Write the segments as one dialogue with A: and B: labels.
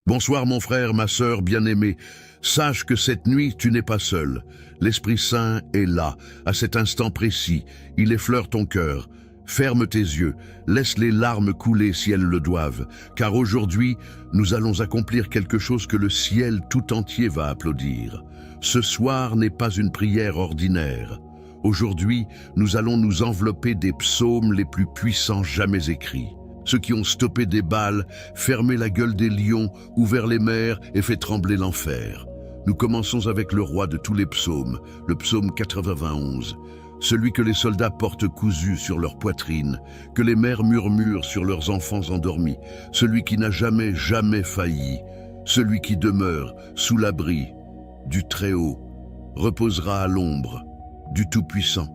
A: Bonsoir mon frère, ma sœur bien-aimée. Sache que cette nuit, tu n'es pas seul. L'Esprit Saint est là, à cet instant précis. Il effleure ton cœur. Ferme tes yeux, laisse les larmes couler si elles le doivent, car aujourd'hui, nous allons accomplir quelque chose que le ciel tout entier va applaudir. Ce soir n'est pas une prière ordinaire. Aujourd'hui, nous allons nous envelopper des psaumes les plus puissants jamais écrits. Ceux qui ont stoppé des balles, fermé la gueule des lions, ouvert les mers et fait trembler l'enfer. Nous commençons avec le roi de tous les psaumes, le psaume 91. Celui que les soldats portent cousu sur leur poitrine, que les mères murmurent sur leurs enfants endormis, celui qui n'a jamais failli, celui qui demeure sous l'abri du Très-Haut, reposera à l'ombre du Tout-Puissant.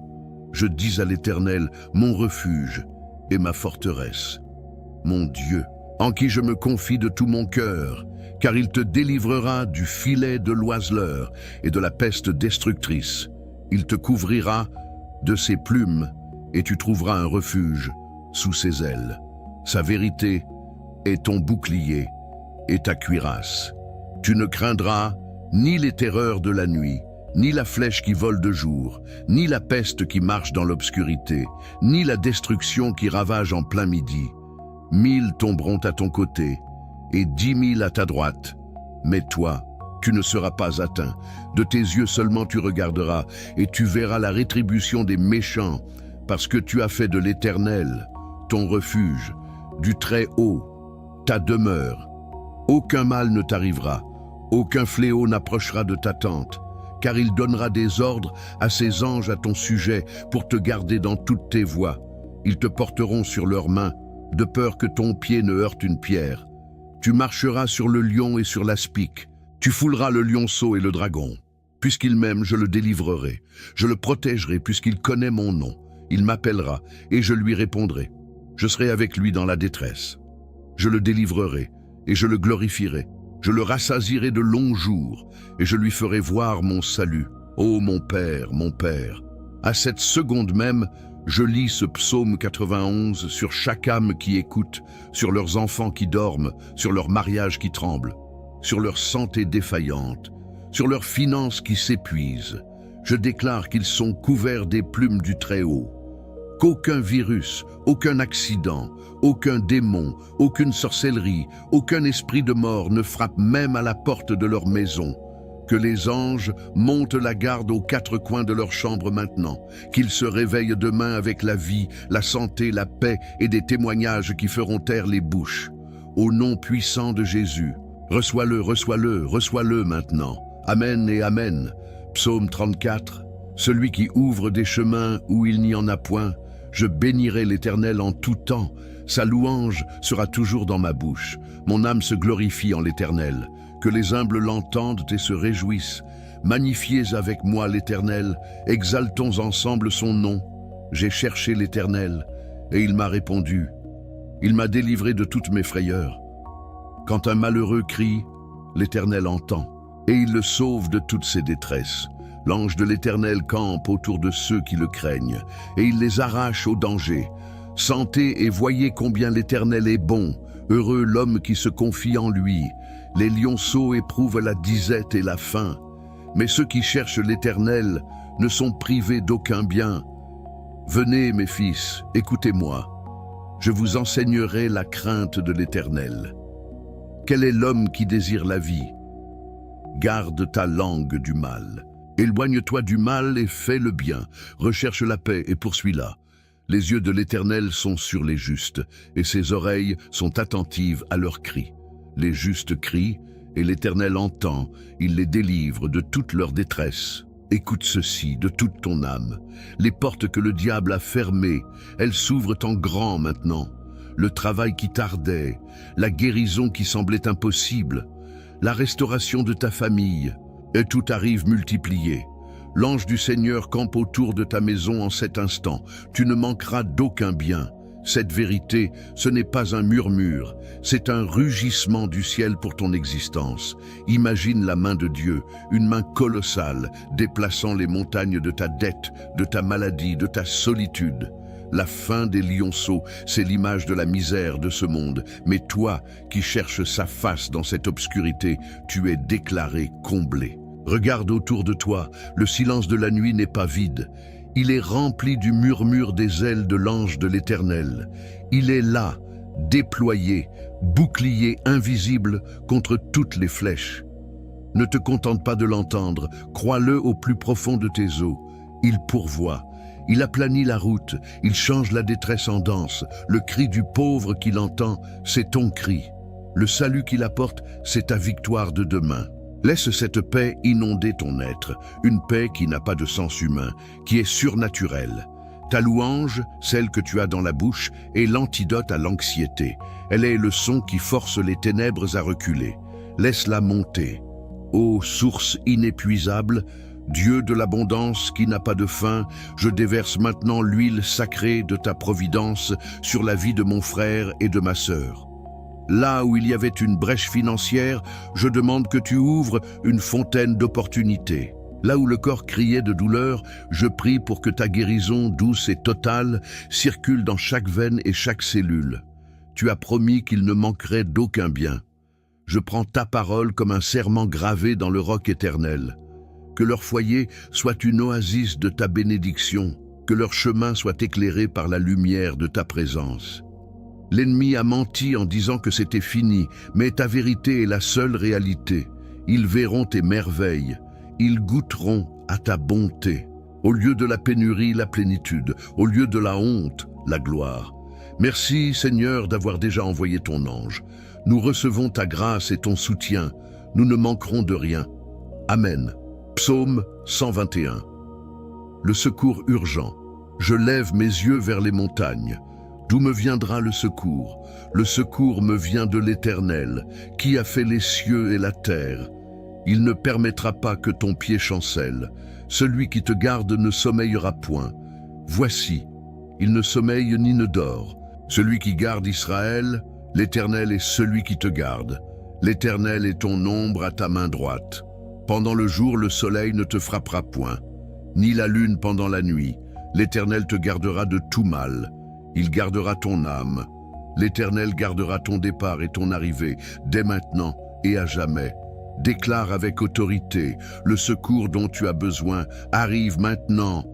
A: Je dis à l'Éternel, mon refuge et ma forteresse, mon Dieu, en qui je me confie de tout mon cœur, car il te délivrera du filet de l'oiseleur et de la peste destructrice. Il te couvrira de ses plumes, et tu trouveras un refuge sous ses ailes. Sa vérité est ton bouclier et ta cuirasse. Tu ne craindras ni les terreurs de la nuit, ni la flèche qui vole de jour, ni la peste qui marche dans l'obscurité, ni la destruction qui ravage en plein midi. 1000 tomberont à ton côté, et 10 000 à ta droite, mais toi, tu ne seras pas atteint. De tes yeux seulement tu regarderas, et tu verras la rétribution des méchants, parce que tu as fait de l'Éternel ton refuge, du Très-Haut ta demeure. Aucun mal ne t'arrivera, aucun fléau n'approchera de ta tente, car il donnera des ordres à ses anges à ton sujet pour te garder dans toutes tes voies. Ils te porteront sur leurs mains, de peur que ton pied ne heurte une pierre. Tu marcheras sur le lion et sur l'aspic. Tu fouleras le lionceau et le dragon. Puisqu'il m'aime, je le délivrerai. Je le protégerai puisqu'il connaît mon nom. Il m'appellera et je lui répondrai. Je serai avec lui dans la détresse. Je le délivrerai et je le glorifierai. Je le rassasierai de longs jours et je lui ferai voir mon salut. Ô mon Père, à cette seconde même, je lis ce psaume 91 sur chaque âme qui écoute, sur leurs enfants qui dorment, sur leur mariage qui tremble, sur leur santé défaillante, sur leurs finances qui s'épuisent. Je déclare qu'ils sont couverts des plumes du Très-Haut. Qu'aucun virus, aucun accident, aucun démon, aucune sorcellerie, aucun esprit de mort ne frappe même à la porte de leur maison. Que les anges montent la garde aux 4 coins de leur chambre maintenant, qu'ils se réveillent demain avec la vie, la santé, la paix et des témoignages qui feront taire les bouches. Au nom puissant de Jésus, reçois-le maintenant. Amen et Amen. Psaume 34. Celui qui ouvre des chemins où il n'y en a point, je bénirai l'Éternel en tout temps. Sa louange sera toujours dans ma bouche. Mon âme se glorifie en l'Éternel. Que les humbles l'entendent et se réjouissent. Magnifiez avec moi l'Éternel, exaltons ensemble son nom. J'ai cherché l'Éternel, et il m'a répondu. Il m'a délivré de toutes mes frayeurs. Quand un malheureux crie, l'Éternel entend, et il le sauve de toutes ses détresses. L'ange de l'Éternel campe autour de ceux qui le craignent, et il les arrache au danger. Sentez et voyez combien l'Éternel est bon, heureux l'homme qui se confie en lui. Les lionceaux éprouvent la disette et la faim, mais ceux qui cherchent l'Éternel ne sont privés d'aucun bien. Venez, mes fils, écoutez-moi. Je vous enseignerai la crainte de l'Éternel. Quel est l'homme qui désire la vie? Garde ta langue du mal. Éloigne-toi du mal et fais le bien. Recherche la paix et poursuis-la. Les yeux de l'Éternel sont sur les justes, et ses oreilles sont attentives à leurs cris. Les justes crient, et l'Éternel entend, il les délivre de toute leur détresse. Écoute ceci de toute ton âme. Les portes que le diable a fermées, elles s'ouvrent en grand maintenant. Le travail qui tardait, la guérison qui semblait impossible, la restauration de ta famille, et tout arrive multiplié. L'ange du Seigneur campe autour de ta maison en cet instant. Tu ne manqueras d'aucun bien. Cette vérité, ce n'est pas un murmure, c'est un rugissement du ciel pour ton existence. Imagine la main de Dieu, une main colossale, déplaçant les montagnes de ta dette, de ta maladie, de ta solitude. La faim des lionceaux, c'est l'image de la misère de ce monde. Mais toi, qui cherches sa face dans cette obscurité, tu es déclaré comblé. Regarde autour de toi, le silence de la nuit n'est pas vide. Il est rempli du murmure des ailes de l'ange de l'Éternel. Il est là, déployé, bouclier invisible contre toutes les flèches. Ne te contente pas de l'entendre, crois-le au plus profond de tes eaux. Il pourvoit. Il aplanit la route, il change la détresse en danse. Le cri du pauvre qu'il entend, c'est ton cri. Le salut qu'il apporte, c'est ta victoire de demain. Laisse cette paix inonder ton être, une paix qui n'a pas de sens humain, qui est surnaturelle. Ta louange, celle que tu as dans la bouche, est l'antidote à l'anxiété. Elle est le son qui force les ténèbres à reculer. Laisse-la monter. Ô source inépuisable, Dieu de l'abondance qui n'a pas de fin, je déverse maintenant l'huile sacrée de ta providence sur la vie de mon frère et de ma sœur. Là où il y avait une brèche financière, je demande que tu ouvres une fontaine d'opportunités. Là où le corps criait de douleur, je prie pour que ta guérison douce et totale circule dans chaque veine et chaque cellule. Tu as promis qu'il ne manquerait d'aucun bien. Je prends ta parole comme un serment gravé dans le roc éternel. Que leur foyer soit une oasis de ta bénédiction, que leur chemin soit éclairé par la lumière de ta présence. L'ennemi a menti en disant que c'était fini, mais ta vérité est la seule réalité. Ils verront tes merveilles, ils goûteront à ta bonté. Au lieu de la pénurie, la plénitude, au lieu de la honte, la gloire. Merci Seigneur d'avoir déjà envoyé ton ange. Nous recevons ta grâce et ton soutien, nous ne manquerons de rien. Amen. Psaume 121. Le secours urgent. Je lève mes yeux vers les montagnes. D'où me viendra le secours? Le secours me vient de l'Éternel, qui a fait les cieux et la terre. Il ne permettra pas que ton pied chancelle. Celui qui te garde ne sommeillera point. Voici, il ne sommeille ni ne dort. Celui qui garde Israël, l'Éternel est celui qui te garde. L'Éternel est ton ombre à ta main droite. Pendant le jour, le soleil ne te frappera point, ni la lune pendant la nuit. L'Éternel te gardera de tout mal. Il gardera ton âme. L'Éternel gardera ton départ et ton arrivée, dès maintenant et à jamais. Déclare avec autorité, le secours dont tu as besoin arrive maintenant.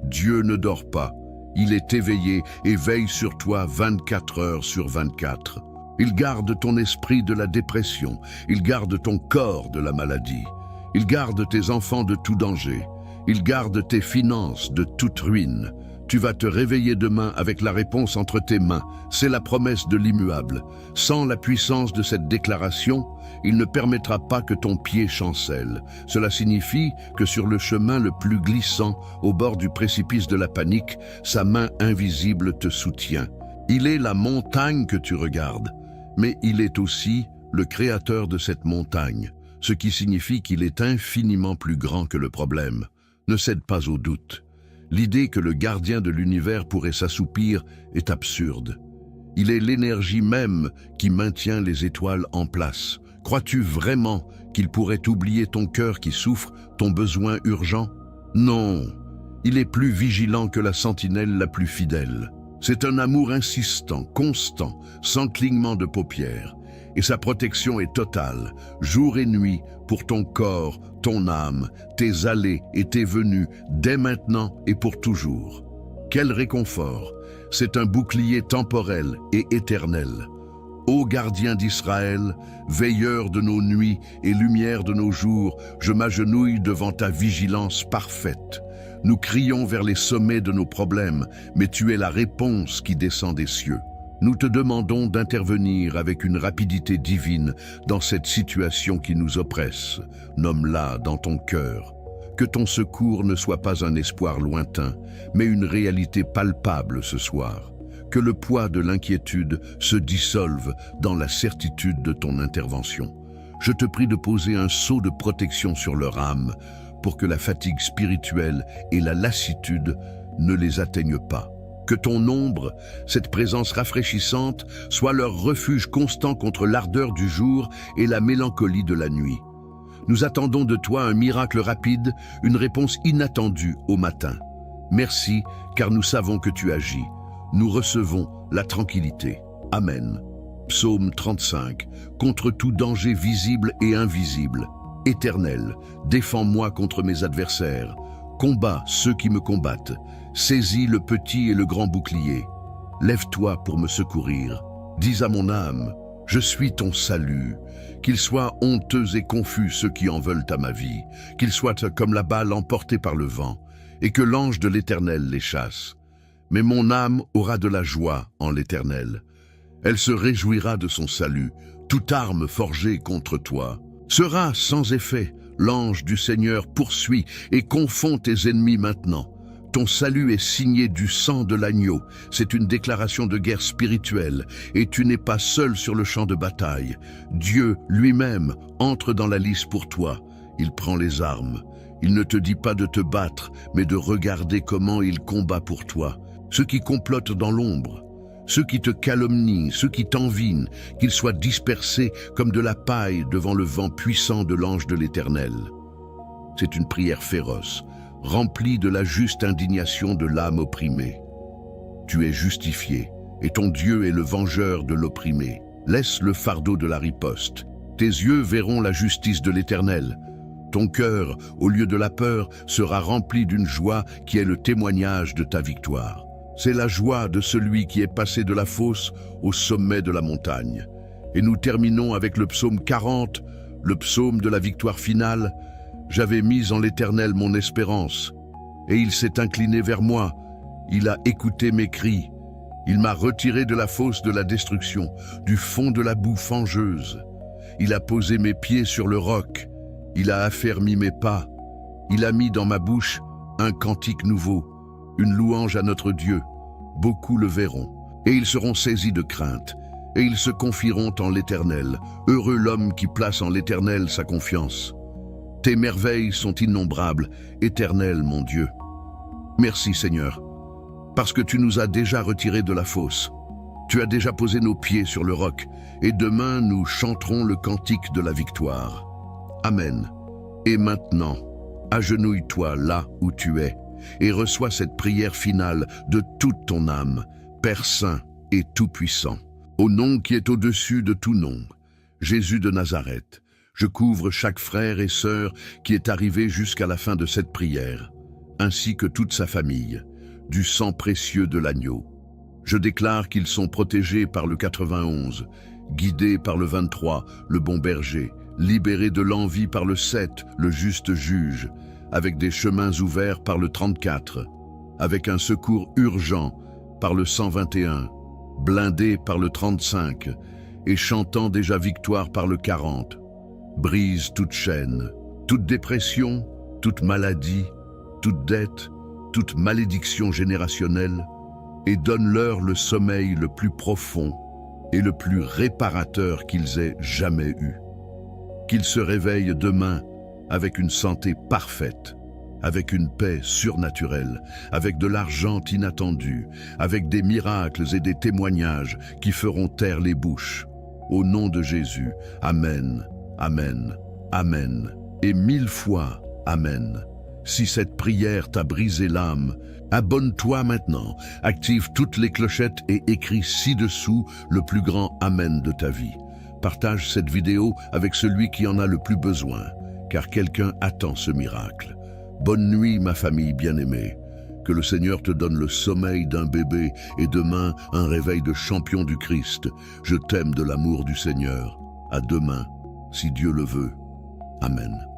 A: Dieu ne dort pas. Il est éveillé et veille sur toi 24 heures sur 24. Il garde ton esprit de la dépression. Il garde ton corps de la maladie. Il garde tes enfants de tout danger. Il garde tes finances de toute ruine. Tu vas te réveiller demain avec la réponse entre tes mains. C'est la promesse de l'immuable. Sans la puissance de cette déclaration, il ne permettra pas que ton pied chancelle. Cela signifie que sur le chemin le plus glissant, au bord du précipice de la panique, sa main invisible te soutient. Il est la montagne que tu regardes, mais il est aussi le créateur de cette montagne, ce qui signifie qu'il est infiniment plus grand que le problème. Ne cède pas au doute. L'idée que le gardien de l'univers pourrait s'assoupir est absurde. Il est l'énergie même qui maintient les étoiles en place. Crois-tu vraiment qu'il pourrait oublier ton cœur qui souffre, ton besoin urgent? Non, il est plus vigilant que la sentinelle la plus fidèle. C'est un amour insistant, constant, sans clignement de paupières. Et sa protection est totale, jour et nuit, pour ton corps, ton âme, tes allées et tes venues, dès maintenant et pour toujours. Quel réconfort! C'est un bouclier temporel et éternel. Ô gardien d'Israël, veilleur de nos nuits et lumière de nos jours, je m'agenouille devant ta vigilance parfaite. Nous crions vers les sommets de nos problèmes, mais tu es la réponse qui descend des cieux. Nous te demandons d'intervenir avec une rapidité divine dans cette situation qui nous oppresse. Nomme-la dans ton cœur. Que ton secours ne soit pas un espoir lointain, mais une réalité palpable ce soir. Que le poids de l'inquiétude se dissolve dans la certitude de ton intervention. Je te prie de poser un sceau de protection sur leur âme pour que la fatigue spirituelle et la lassitude ne les atteignent pas. Que ton ombre, cette présence rafraîchissante, soit leur refuge constant contre l'ardeur du jour et la mélancolie de la nuit. Nous attendons de toi un miracle rapide, une réponse inattendue au matin. Merci, car nous savons que tu agis. nous recevons la tranquillité. Amen. Psaume 35. Contre tout danger visible et invisible. Éternel, défends-moi contre mes adversaires. Combat ceux qui me combattent. Saisis le petit et le grand bouclier. Lève-toi pour me secourir. Dis à mon âme, je suis ton salut. Qu'ils soient honteux et confus ceux qui en veulent à ma vie. Qu'ils soient comme la balle emportée par le vent, et que l'ange de l'Éternel les chasse. Mais mon âme aura de la joie en l'Éternel. Elle se réjouira de son salut. Toute arme forgée contre toi sera sans effet. L'ange du Seigneur poursuit et confond tes ennemis maintenant. Ton salut est signé du sang de l'agneau. C'est une déclaration de guerre spirituelle et tu n'es pas seul sur le champ de bataille. Dieu lui-même entre dans la lice pour toi. Il prend les armes. Il ne te dit pas de te battre, mais de regarder comment il combat pour toi. Ceux qui complotent dans l'ombre, ceux qui te calomnient, ceux qui t'envient, qu'ils soient dispersés comme de la paille devant le vent puissant de l'ange de l'Éternel. C'est une prière féroce, remplie de la juste indignation de l'âme opprimée. Tu es justifié, et ton Dieu est le vengeur de l'opprimé. Laisse le fardeau de la riposte. Tes yeux verront la justice de l'Éternel. Ton cœur, au lieu de la peur, sera rempli d'une joie qui est le témoignage de ta victoire. C'est la joie de celui qui est passé de la fosse au sommet de la montagne. Et nous terminons avec le psaume 40, le psaume de la victoire finale. J'avais mis en l'Éternel mon espérance, et il s'est incliné vers moi. Il a écouté mes cris. Il m'a retiré de la fosse de la destruction, du fond de la boue fangeuse. Il a posé mes pieds sur le roc. Il a affermi mes pas. Il a mis dans ma bouche un cantique nouveau, une louange à notre Dieu. Beaucoup le verront, et ils seront saisis de crainte, et ils se confieront en l'Éternel. Heureux l'homme qui place en l'Éternel sa confiance. Tes merveilles sont innombrables, Éternel mon Dieu. Merci Seigneur, parce que tu nous as déjà retirés de la fosse. Tu as déjà posé nos pieds sur le roc, et demain nous chanterons le cantique de la victoire. Amen. Et maintenant, agenouille-toi là où tu es, et reçois cette prière finale de toute ton âme, Père saint et tout-puissant. Au nom qui est au-dessus de tout nom, Jésus de Nazareth, je couvre chaque frère et sœur qui est arrivé jusqu'à la fin de cette prière, ainsi que toute sa famille, du sang précieux de l'agneau. Je déclare qu'ils sont protégés par le 91, guidés par le 23, le bon berger, libérés de l'envie par le 7, le juste juge, avec des chemins ouverts par le 34, avec un secours urgent par le 121, blindés par le 35 et chantant déjà victoire par le 40. Brise toute chaîne, toute dépression, toute maladie, toute dette, toute malédiction générationnelle et donne-leur le sommeil le plus profond et le plus réparateur qu'ils aient jamais eu. Qu'ils se réveillent demain avec une santé parfaite, avec une paix surnaturelle, avec de l'argent inattendu, avec des miracles et des témoignages qui feront taire les bouches. Au nom de Jésus, Amen, Amen, Amen, et 1000 fois Amen. Si cette prière t'a brisé l'âme, abonne-toi maintenant, active toutes les clochettes et écris ci-dessous le plus grand Amen de ta vie. Partage cette vidéo avec celui qui en a le plus besoin, car quelqu'un attend ce miracle. Bonne nuit, ma famille bien-aimée. Que le Seigneur te donne le sommeil d'un bébé et demain un réveil de champion du Christ. Je t'aime de l'amour du Seigneur. À demain, si Dieu le veut. Amen.